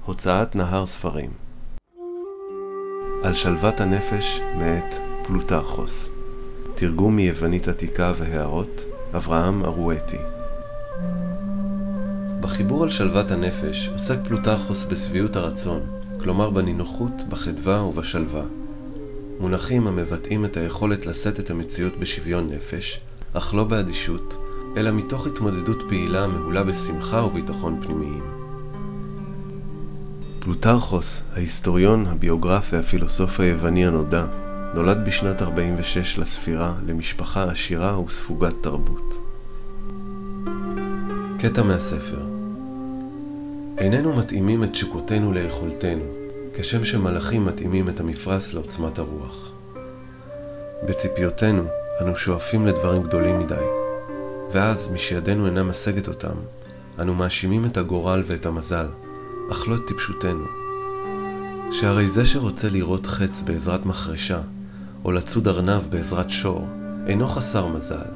הוצאת נהר ספרים. על שלוות הנפש מאת פלוטרכוס. תרגום מיוונית עתיקה והערות אברהם ארואטי. בחיבור על שלוות הנפש עוסק פלוטרכוס בשביעות הרצון, כלומר בנינוחות, בחדווה ובשלווה. מונחים המבטאים את היכולת לשאת את המציאות בשוויון נפש, אך לא באדישות, אלא מתוך התמודדות פעילה מהולה בשמחה וביטחון פנימיים. פלוטרכוס, ההיסטוריון, הביוגרף והפילוסוף היווני הנודע, נולד בשנת 46 לספירה למשפחה עשירה וספוגת תרבות. קטע מהספר. איננו מתאימים את תשוקותינו ליכולתנו, כשם שמלאכים מתאימים את המפרש לעוצמת הרוח. בציפיותינו אנו שואפים לדברים גדולים מדי, ואז משידנו אינה משגת אותם, אנו מאשימים את הגורל ואת המזל, אך לא את טיפשותנו. שהרי זה שרוצה לראות חץ בעזרת מחרשה, או לצוד ארנב בעזרת שור, אינו חסר מזל,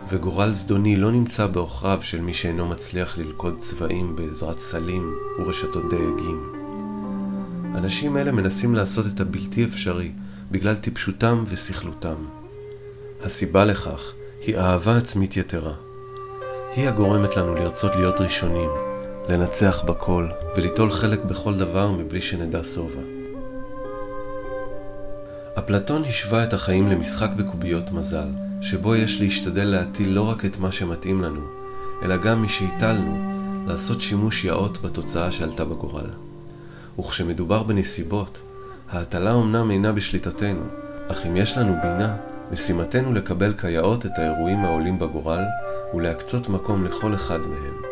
וגורל זדוני לא נמצא באוכריו של מי שאינו מצליח ללכוד צבעים בעזרת סלים ורשתות דייגים. אנשים אלה מנסים לעשות את הבלתי אפשרי בגלל טיפשותם וסכלותם. הסיבה לכך היא אהבה עצמית יתרה. היא הגורמת לנו לרצות להיות ראשונים, לנצח בכל וליטול חלק בכל דבר מבלי שנדע סובה. אפלטון השווה את החיים למשחק בקוביות מזל, שבו יש להשתדל להטיל לא רק את מה שמתאים לנו, אלא גם משהיטלנו, לעשות שימוש יאות בתוצאה שעלתה בגורל. וכשמדובר בנסיבות, ההטלה אמנם אינה בשליטתנו, אך אם יש לנו בינה, משימתנו לקבל כיאות את האירועים העולים בגורל ולהקצות מקום לכל אחד מהם.